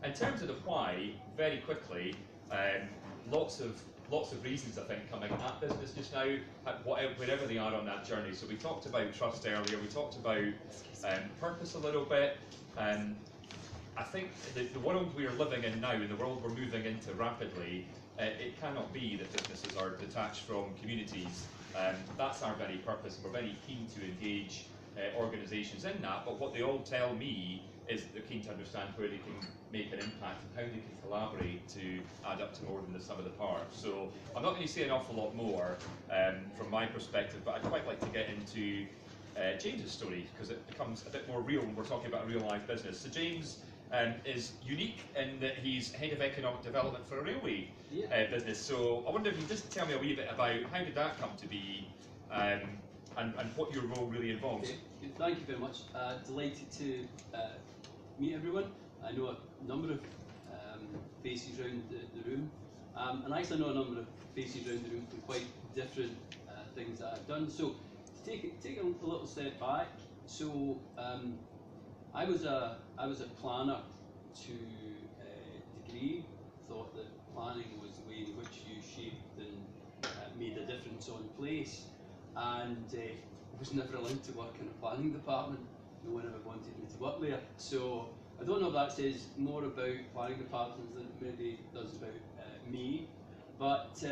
In terms of the why, very quickly, lots of reasons I think coming at business just now, wherever they are on that journey. So we talked about trust earlier, we talked about purpose a little bit. I think the world we are living in now, and the world we're moving into rapidly, it cannot be that businesses are detached from communities. That's our very purpose, and we're very keen to engage organisations in that, but what they all tell me is they're keen to understand where they can make an impact and how they can collaborate to add up to more than the sum of the parts. So I'm not going to say an awful lot more from my perspective, but I'd quite like to get into James's story, because it becomes a bit more real when we're talking about a real life business. So James is unique in that he's head of economic development for a railway business. So I wonder if you just tell me a wee bit about how did that come to be, and what your role really involves. Okay. Thank you very much. Delighted to meet everyone. I know a number of faces around the room, and I actually know a number of faces around the room from quite different things that I've done. So to take a little step back, so I was a planner to a degree. Thought that planning was the way in which you shaped and made a difference on place, and was never allowed to work in a planning department. No one ever wanted me to work there. So I don't know if that says more about planning departments than it maybe does about me, but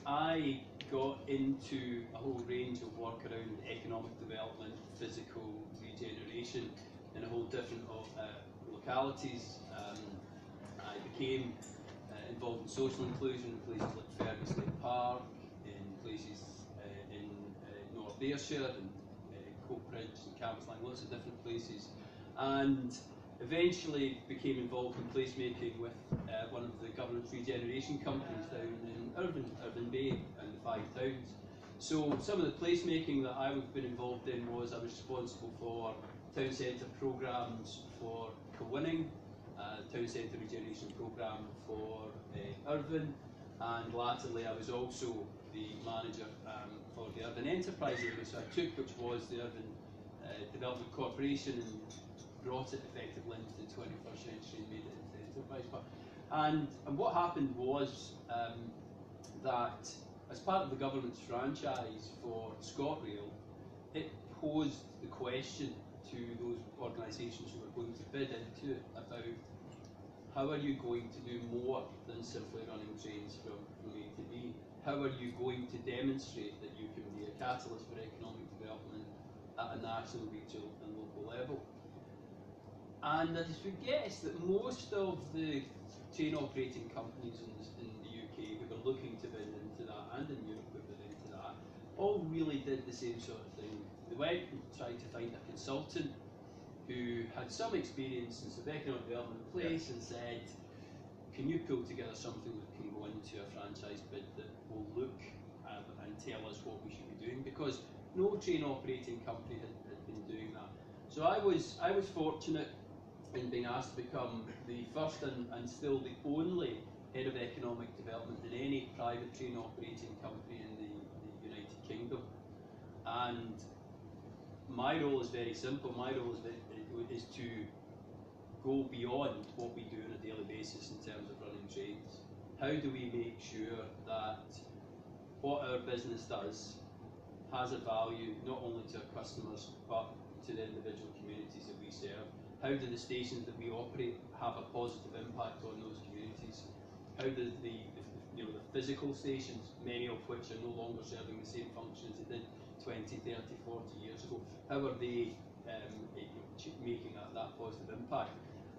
I got into a whole range of work around economic development, physical regeneration in a whole different localities. I became involved in social inclusion in places like Ferguson Park, in places in North Ayrshire, and Coatbridge and Cambuslang, lots of different places, and eventually became involved in placemaking with one of the government's regeneration companies down in Irvine Bay and the Five Towns. So some of the placemaking that I've been involved in was I was responsible for town centre programmes for Kilwinning, town centre regeneration programme for Irvine, and latterly I was also the manager for the Urban Enterprise area. So I took, which was the Urban Development Corporation, and brought it effectively into the 21st century and made it into the enterprise part. And what happened was that as part of the government's franchise for ScotRail, it posed the question to those organisations who were going to bid into it about how are you going to do more than simply running trains from A to B? How are you going to demonstrate that you can be a catalyst for economic development at a national, regional and local level? And I suggest that most of the train operating companies in the UK who were looking to bid into that, and in Europe who bid into that, all really did the same sort of thing. They went and tried to find a consultant who had some experience in sort of economic development in place, and said, can you pull together something that can go into a franchise bid that will look and tell us what we should be doing? Because no train operating company had been doing that. So I was fortunate in being asked to become the first and still the only head of economic development in any private train operating company in the United Kingdom. And my role is very simple. My role is to go beyond what we do on a daily basis in terms of running trains. How do we make sure that what our business does has a value not only to our customers but to the individual communities that we serve? How do the stations that we operate have a positive impact on those communities? How do the physical stations, many of which are no longer serving the same function as they did 20, 30, 40 years ago, how are they making that positive impact?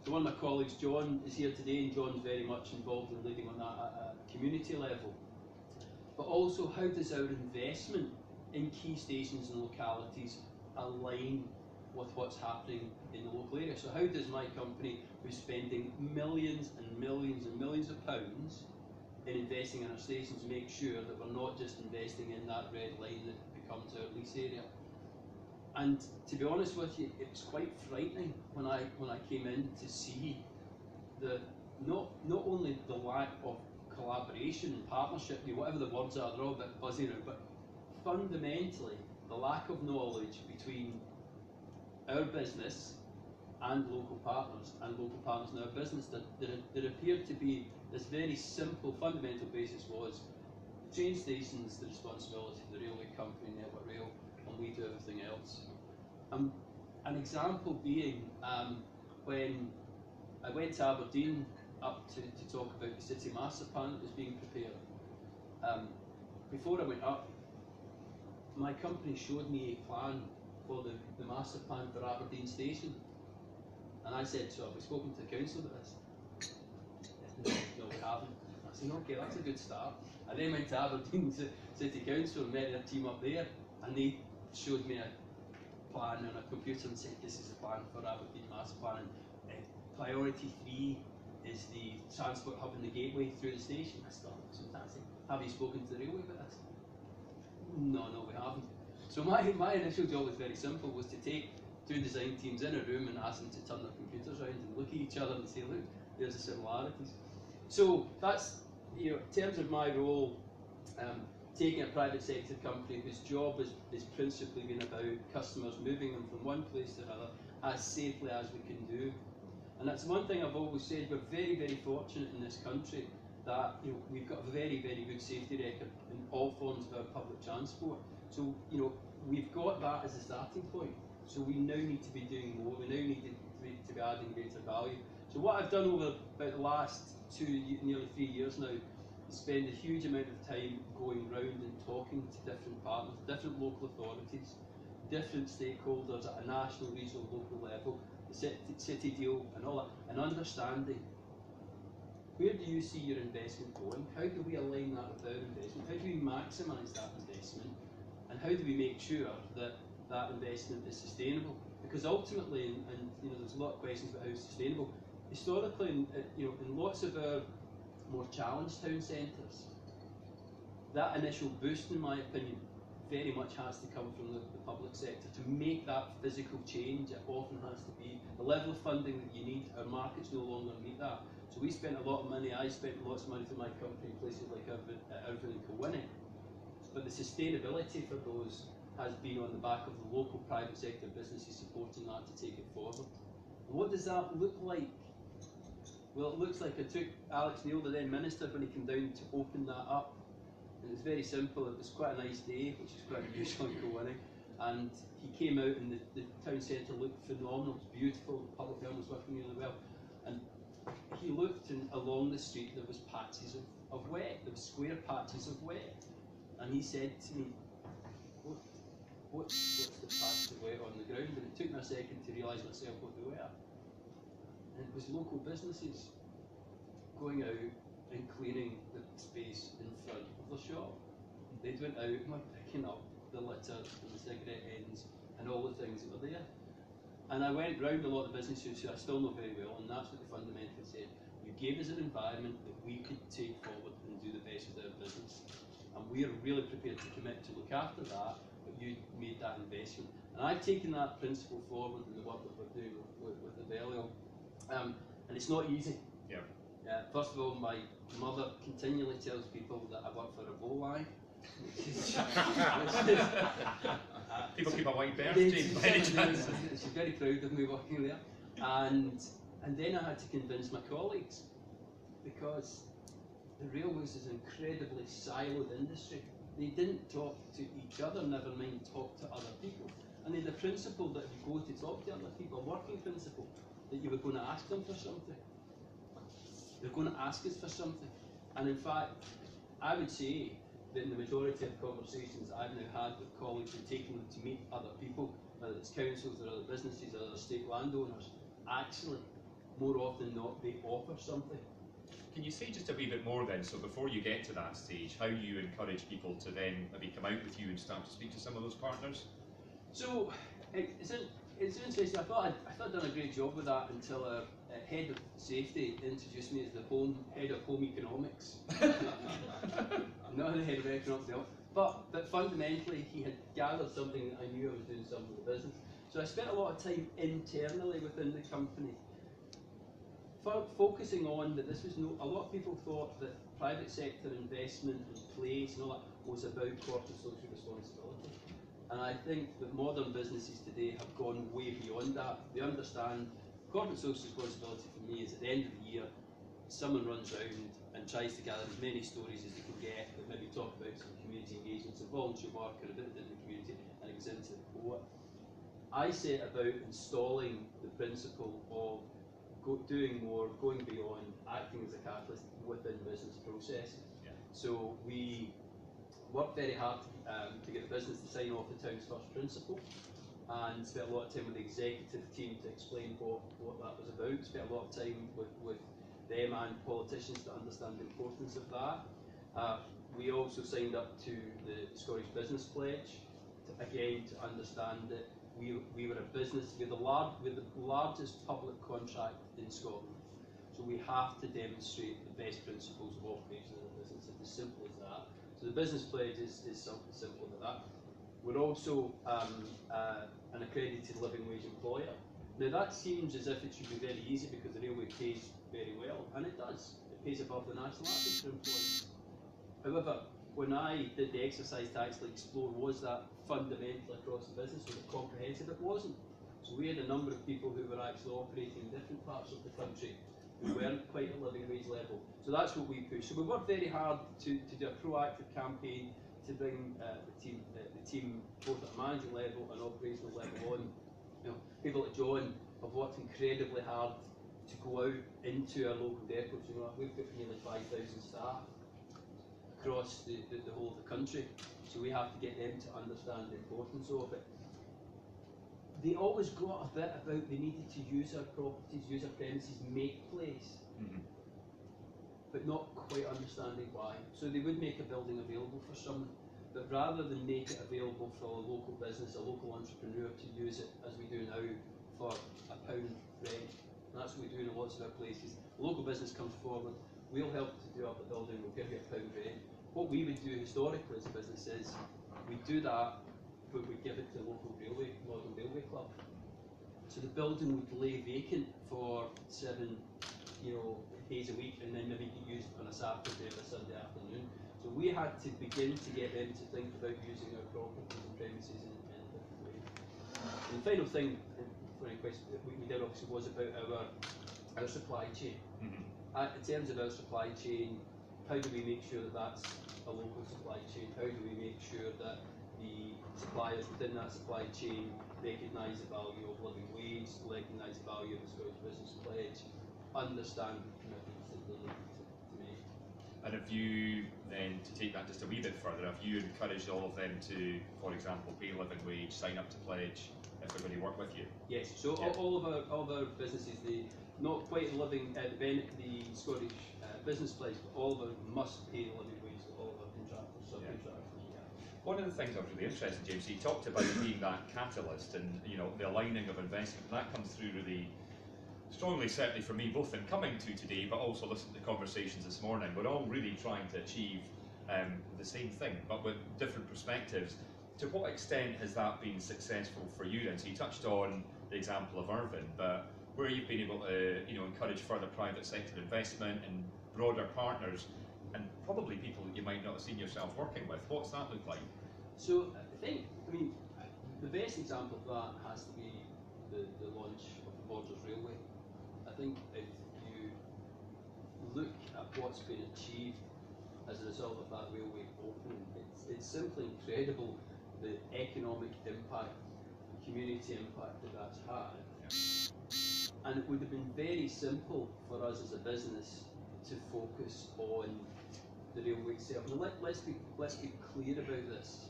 So one of my colleagues, John, is here today, and John's very much involved in leading on that at a community level. But also, how does our investment in key stations and localities align with what's happening in the local area? So how does my company, who's spending millions and millions and millions of pounds in investing in our stations, make sure that we're not just investing in that red line that becomes our lease area? And to be honest with you, it was quite frightening when I came in to see the not only the lack of collaboration and partnership, whatever the words are, they're all a bit fuzzy now, but fundamentally the lack of knowledge between our business and local partners in our business, there appeared to be this very simple fundamental basis was the train station's the responsibility of the railway company, Network Rail, and we do everything else. An example being when I went to Aberdeen up to talk about the city master plan that was being prepared. Before I went up, my company showed me a plan for the master plan for Aberdeen Station. And I said, so have we spoken to the council about this? No, we haven't. I said, okay, that's a good start. I then went to Aberdeen City Council and met their team up there, and they showed me a plan on a computer and said, this is the plan for Aberdeen master plan. And priority 3 is the transport hub and the gateway through the station. I thought, fantastic. Have you spoken to the railway about this? No, we haven't. So my initial job was very simple, was to take 2 design teams in a room and ask them to turn their computers around and look at each other and say, look, there's the similarities. So that's, in terms of my role, taking a private sector company whose job is principally been about customers, moving them from one place to another as safely as we can do. And that's one thing I've always said, we're very, very fortunate in this country that we've got a very, very good safety record in all forms of our public transport. So we've got that as a starting point. So we now need to be doing more. We now need to be adding greater value. So what I've done over about the last nearly 3 years now is spend a huge amount of time going round and talking to different partners, different local authorities, different stakeholders at a national, regional, local level, the city deal and all that, and understanding where do you see your investment going? How do we align that with our investment? How do we maximise that investment? And how do we make sure that that investment is sustainable? Because ultimately, and there's a lot of questions about how it's sustainable. Historically, in lots of our more challenged town centres, that initial boost, in my opinion, very much has to come from the public sector. To make that physical change, it often has to be the level of funding that you need. Our markets no longer meet that. So we spent a lot of money, I spent lots of money for my company in places like Irvine and Kilwinning. But the sustainability for those has been on the back of the local private sector businesses supporting that to take it forward. And what does that look like? Well, it looks like I took Alex Neil, the then minister, when he came down to open that up. And it was very simple. It was quite a nice day, which is quite unusual in Kilwinning. And he came out and the town centre looked phenomenal. It was beautiful. The public health was working really well. And he looked and along the street there was patches of wet. There were square patches of wet. And he said to me, what's the patch of wet on the ground? And it took me a second to realise myself what they were. And it was local businesses going out and cleaning the space in front of the shop. They went out and were picking up the litter and the cigarette ends and all the things that were there. And I went round a lot of businesses who I still know very well, and that's what they fundamentally said. You gave us an environment that we could take forward and do the best with our business. And we are really prepared to commit to look after that, but you made that investment. And I've taken that principle forward in the work that we're doing with Abellio. And it's not easy. Yeah. First of all, my mother continually tells people that I work for a bowline. People keep a white birthday by any chance. She's very proud of me working there. And then I had to convince my colleagues, because the railways is an incredibly siloed industry. They didn't talk to each other, never mind talk to other people. And then the principle that if you go to talk to other people, working principle, that you were going to ask them for something. They're going to ask us for something. And in fact, I would say that in the majority of conversations I've now had with colleagues and taking them to meet other people, whether it's councils or other businesses or other state landowners, actually, more often than not, they offer something. Can you say just a wee bit more then, so before you get to that stage, how you encourage people to then maybe come out with you and start to speak to some of those partners? So, it's interesting. I thought I'd done a great job with that until a head of safety introduced me as the head of home economics. Not the head of economics, no. But fundamentally, he had gathered something that I knew I was doing something with the business. So I spent a lot of time internally within the company, focusing on that this was a lot of people thought that private sector investment and place and all that was about corporate social responsibility. And I think that modern businesses today have gone way beyond that. They understand corporate social responsibility for me is at the end of the year, someone runs around and tries to gather as many stories as they can get, that maybe talk about some community engagement, some volunteer work or a bit in the community, and it goes into the report. I set about installing the principle of doing more, going beyond, acting as a catalyst within business processes. Yeah. So we worked very hard to get the business to sign off the town's first principle, and spent a lot of time with the executive team to explain what that was about. Spent a lot of time with them and politicians to understand the importance of that. We also signed up to the Scottish Business Pledge, again to understand that we were a business, we're the largest public contract in Scotland. So we have to demonstrate the best principles of operation of the business. It's as simple as that. So the Business Pledge is simple as that. We're also an accredited living wage employer. Now that seems as if it should be very easy because the railway pays very well, and it does. It pays above the national average for employees. However, when I did the exercise to actually explore, was that fundamental across the business, was it comprehensive? It wasn't. So we had a number of people who were actually operating in different parts of the country who weren't quite at living wage level. So that's what we pushed. So we worked very hard to do a proactive campaign to bring the team both at a managing level and operational level on. You know, people like John have worked incredibly hard to go out into our local depots. You know, we've got nearly 5,000 staff across the whole of the country, so we have to get them to understand the importance of it. They always got a bit about they needed to use our properties, use our premises, make place, but not quite understanding why. So they would make a building available for someone, but rather than make it available for a local business, a local entrepreneur to use it as we do now for £1 rent, and that's what we do in lots of our places. A local business comes forward, we'll help to do up the building, we'll give you £1 rent. What we would do historically as a business is, we do that, but we give it to the local modern railway club. So the building would lay vacant for 7 days a week, and then maybe get used on a Saturday or a Sunday afternoon. So we had to begin to get them to think about using our properties and premises in a different way. And the final thing, for any question, we did obviously was about our supply chain. In terms of our supply chain, how do we make sure that that's a local supply chain? How do we make sure that the suppliers within that supply chain recognise the value of living wage, recognise the value of the Scottish Business Pledge, understand the commitments that they need to make? And have you then, to take that just a wee bit further, have you encouraged all of them to, for example, pay living wage, sign up to pledge, if they're going to work with you? Yes, so yeah. all of our businesses, they not quite living the Scottish Business Pledge, but all of them must pay the living wage to all of our contractors, subcontractors. Yeah. One of the things I was really interested in, James, you talked about being that catalyst and the aligning of investment. That comes through really strongly, certainly for me, both in coming to today, but also listening to conversations this morning. We're all really trying to achieve the same thing, but with different perspectives. To what extent has that been successful for you then? So you touched on the example of Irvine, but where you've been able to encourage further private sector investment and broader partners, and probably people that you might not have seen yourself working with, what's that look like? So I mean, the best example of that has to be the launch of the Borders Railway. I think if you look at what's been achieved as a result of that railway opening, it's simply incredible the economic impact, the community impact that that's had. Yeah. And it would have been very simple for us as a business to focus on the railway itself. Now let's be clear about this.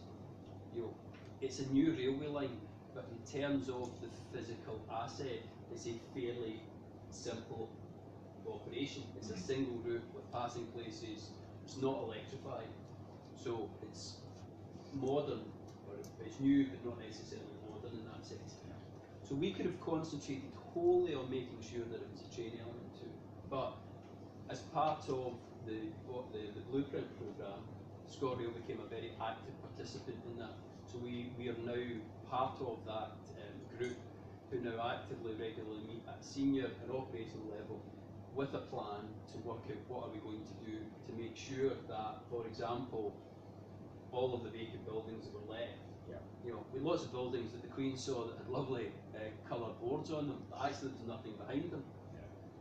It's a new railway line, but in terms of the physical asset, it's a fairly simple operation. It's a single route with passing places. It's not electrified, so it's modern, or it's new, but not necessarily modern in that sense. So we could have concentrated wholly on making sure that it was a train element too. But as part of the Blueprint programme, ScotRail became a very active participant in that. So we are now part of that group who now actively, regularly meet at senior and operational level with a plan to work out what are we going to do to make sure that, for example, all of the vacant buildings that were left You know, with lots of buildings that the Queen saw that had lovely coloured boards on them, but actually there was nothing behind them.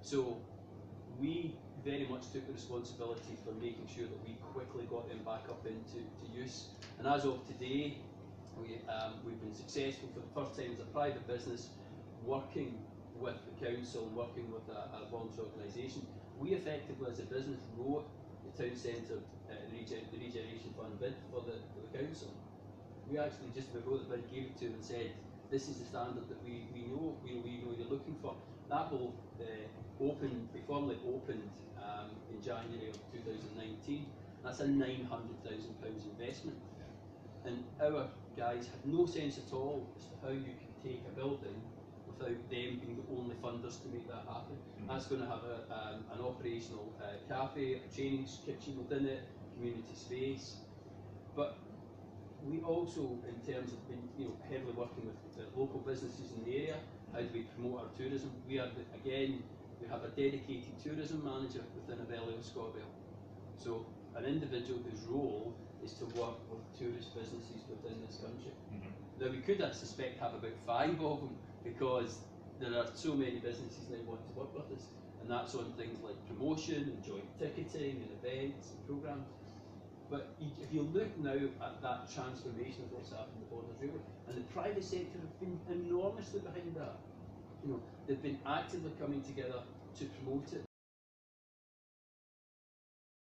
So we very much took the responsibility for making sure that we quickly got them back up into use. And as of today, we've been successful for the first time as a private business, working with the council and working with a voluntary organisation. We effectively, as a business, wrote the town centre the regeneration fund bid for the council. We actually just wrote the bid, gave it to them and said, this is the standard that we know you're looking for. That will be formally opened in January of 2019. That's a £900,000 investment. And our guys had no sense at all as to how you can take a building without them being the only funders to make that happen. That's going to have an operational cafe, a training kitchen within it, community space. But we also, in terms of being, heavily working with the local businesses in the area, how do we promote our tourism? We have a dedicated tourism manager within Abellio and ScotRail. So an individual whose role is to work with tourist businesses within this country. Now we could, I suspect, have about 5 of them because there are so many businesses that want to work with us, and that's on things like promotion and joint ticketing and events and programmes. But if you look now at that transformation of what's happened in the Borders Railway, and the private sector have been enormously behind that. They've been actively coming together to promote it.